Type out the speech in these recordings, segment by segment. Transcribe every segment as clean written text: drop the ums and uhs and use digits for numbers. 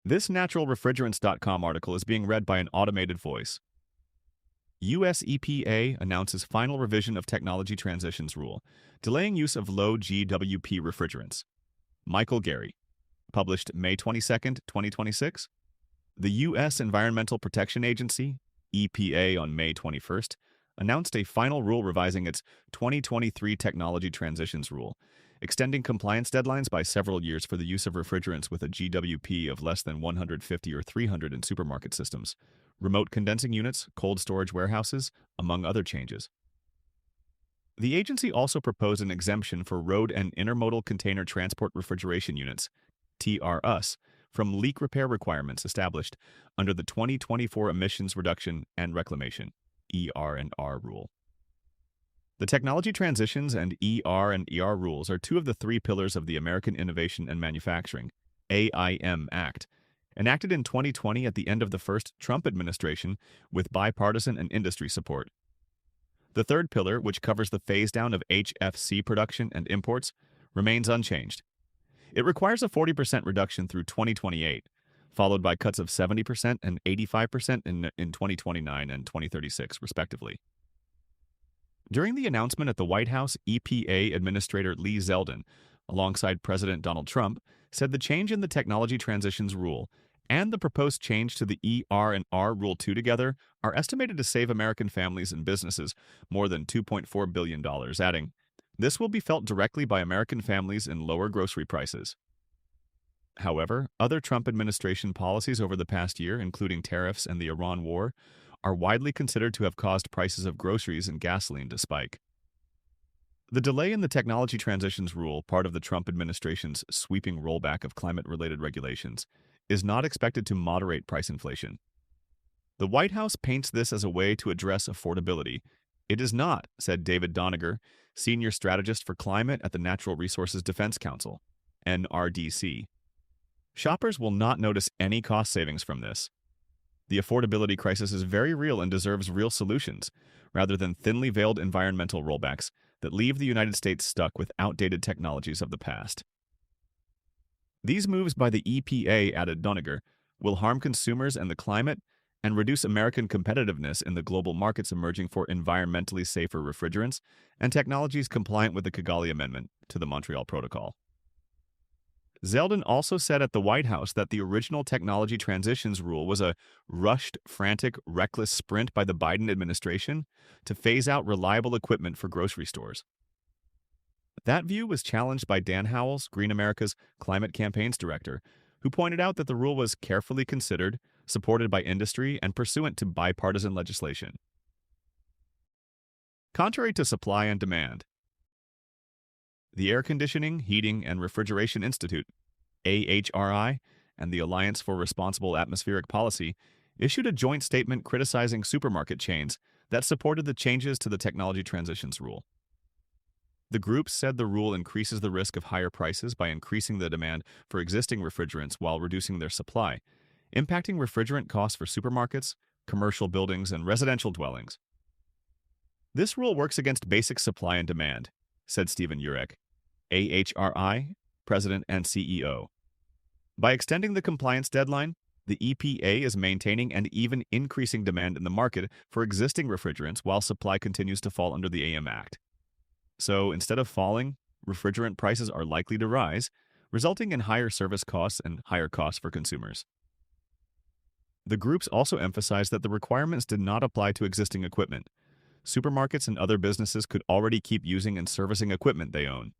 This naturalrefrigerants.com article is being read by an automated voice. U.S. EPA announces final revision of technology transitions rule, delaying use of low-GWP refrigerants. Michael Gary. Published May 22, 2026. The U.S. Environmental Protection Agency, EPA, on May 21st, announced a final rule revising its 2023 Technology Transitions Rule, extending compliance deadlines by several years for the use of refrigerants with a GWP of less than 150 or 300 in supermarket systems, remote condensing units, cold storage warehouses, among other changes. The agency also proposed an exemption for road and intermodal container transport refrigeration units, TRUs, from leak repair requirements established under the 2024 Emissions Reduction and Reclamation (ER&R) rule. The Technology Transitions and ER&ER rules are two of the three pillars of the American Innovation and Manufacturing (AIM) Act, enacted in 2020 at the end of the first Trump administration with bipartisan and industry support. The third pillar, which covers the phase-down of HFC production and imports, remains unchanged. It requires a 40% reduction through 2028, followed by cuts of 70% and 85% in 2029 and 2036, respectively. During the announcement at the White House, EPA Administrator Lee Zeldin, alongside President Donald Trump, said the change in the Technology Transitions Rule and the proposed change to the ER&R Rule 2 together are estimated to save American families and businesses more than $2.4 billion, adding, "This will be felt directly by American families in lower grocery prices." However, other Trump administration policies over the past year, including tariffs and the Iran war, are widely considered to have caused prices of groceries and gasoline to spike. The delay in the Technology Transitions Rule, part of the Trump administration's sweeping rollback of climate-related regulations, is not expected to moderate price inflation. The White House paints this as a way to address affordability. It is not, said David Doniger, senior strategist for climate at the Natural Resources Defense Council, NRDC. Shoppers will not notice any cost savings from this. The affordability crisis is very real and deserves real solutions, rather than thinly veiled environmental rollbacks that leave the United States stuck with outdated technologies of the past. These moves by the EPA, added Doniger, will harm consumers and the climate and reduce American competitiveness in the global markets emerging for environmentally safer refrigerants and technologies compliant with the Kigali Amendment to the Montreal Protocol. Zeldin also said at the White House that the original Technology Transitions Rule was a rushed, frantic, reckless sprint by the Biden administration to phase out reliable equipment for grocery stores. That view was challenged by Dan Howells, Green America's climate campaigns director, who pointed out that the rule was carefully considered, supported by industry, and pursuant to bipartisan legislation. Contrary to supply and demand, the Air Conditioning, Heating, and Refrigeration Institute, AHRI, and the Alliance for Responsible Atmospheric Policy issued a joint statement criticizing supermarket chains that supported the changes to the Technology Transitions Rule. The groups said the rule increases the risk of higher prices by increasing the demand for existing refrigerants while reducing their supply, impacting refrigerant costs for supermarkets, commercial buildings, and residential dwellings. This rule works against basic supply and demand, said Stephen Urek, AHRI, President and CEO. By extending the compliance deadline, the EPA is maintaining and even increasing demand in the market for existing refrigerants while supply continues to fall under the AIM Act. So, instead of falling, refrigerant prices are likely to rise, resulting in higher service costs and higher costs for consumers. The groups also emphasized that the requirements did not apply to existing equipment. Supermarkets and other businesses could already keep using and servicing equipment they own.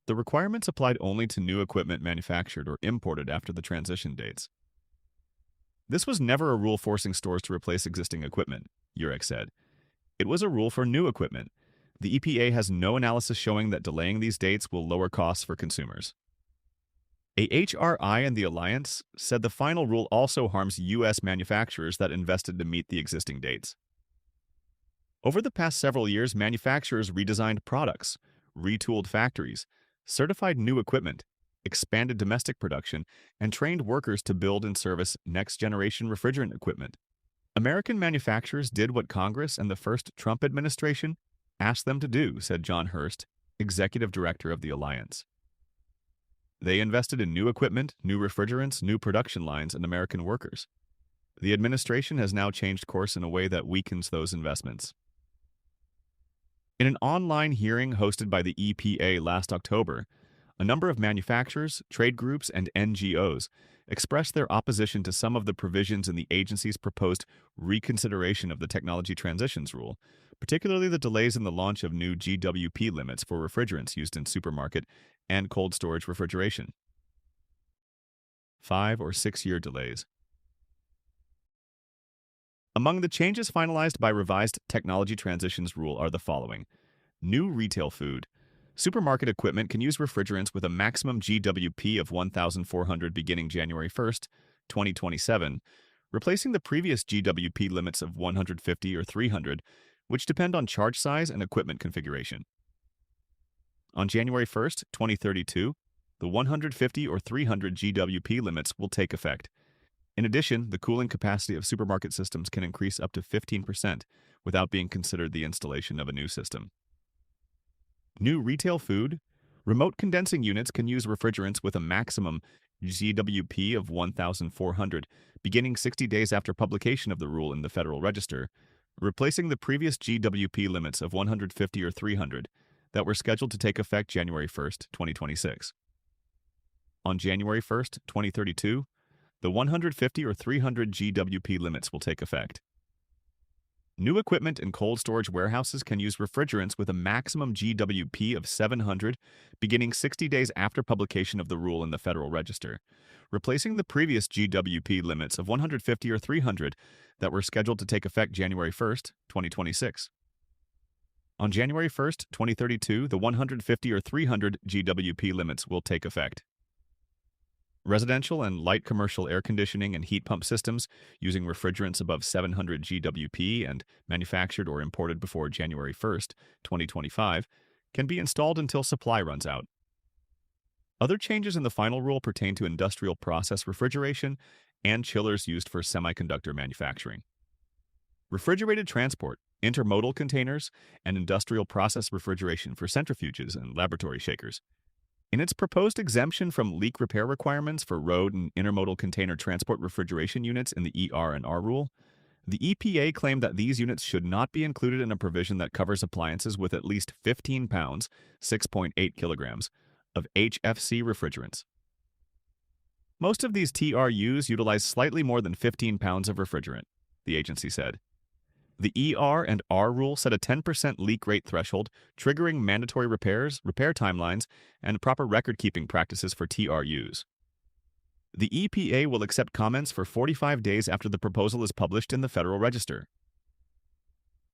The requirements applied only to new equipment manufactured or imported after the transition dates. This was never a rule forcing stores to replace existing equipment, Urek said. It was a rule for new equipment. The EPA has no analysis showing that delaying these dates will lower costs for consumers. AHRI and the Alliance said the final rule also harms U.S. manufacturers that invested to meet the existing dates. Over the past several years, manufacturers redesigned products, retooled factories, certified new equipment, expanded domestic production, and trained workers to build and service next-generation refrigerant equipment. American manufacturers did what Congress and the first Trump administration asked them to do, said John Hurst, executive director of the Alliance. They invested in new equipment, new refrigerants, new production lines, and American workers. The administration has now changed course in a way that weakens those investments. In an online hearing hosted by the EPA last October, a number of manufacturers, trade groups, and NGOs expressed their opposition to some of the provisions in the agency's proposed reconsideration of the Technology Transitions Rule, particularly the delays in the launch of new GWP limits for refrigerants used in supermarket and cold storage refrigeration. 5 or 6 year delays. Among the changes finalized by revised Technology Transitions Rule are the following. New retail food. Supermarket equipment can use refrigerants with a maximum GWP of 1,400 beginning January 1st, 2027, replacing the previous GWP limits of 150 or 300, which depend on charge size and equipment configuration. On January 1st, 2032, the 150 or 300 GWP limits will take effect. In addition, the cooling capacity of supermarket systems can increase up to 15% without being considered the installation of a new system. New retail food. Remote condensing units can use refrigerants with a maximum GWP of 1,400, beginning 60 days after publication of the rule in the Federal Register, replacing the previous GWP limits of 150 or 300 that were scheduled to take effect January 1st, 2026. On January 1st, 2032, the 150 or 300 GWP limits will take effect. New equipment in cold storage warehouses can use refrigerants with a maximum GWP of 700 beginning 60 days after publication of the rule in the Federal Register, replacing the previous GWP limits of 150 or 300 that were scheduled to take effect January 1st, 2026. On January 1st, 2032, the 150 or 300 GWP limits will take effect. Residential and light commercial air conditioning and heat pump systems using refrigerants above 700 GWP and manufactured or imported before January 1st, 2025, can be installed until supply runs out. Other changes in the final rule pertain to industrial process refrigeration and chillers used for semiconductor manufacturing. Refrigerated transport, intermodal containers, and industrial process refrigeration for centrifuges and laboratory shakers. In its proposed exemption from leak repair requirements for road and intermodal container transport refrigeration units in the ER&R rule, the EPA claimed that these units should not be included in a provision that covers appliances with at least 15 pounds, 6.8 kilograms, of HFC refrigerants. Most of these TRUs utilize slightly more than 15 pounds of refrigerant, the agency said. The ER&R rule set a 10% leak rate threshold, triggering mandatory repairs, repair timelines, and proper record-keeping practices for TRUs. The EPA will accept comments for 45 days after the proposal is published in the Federal Register.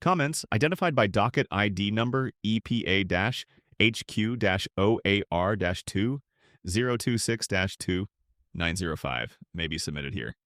Comments identified by docket ID number EPA-HQ-OAR-2 026-2 905 may be submitted here.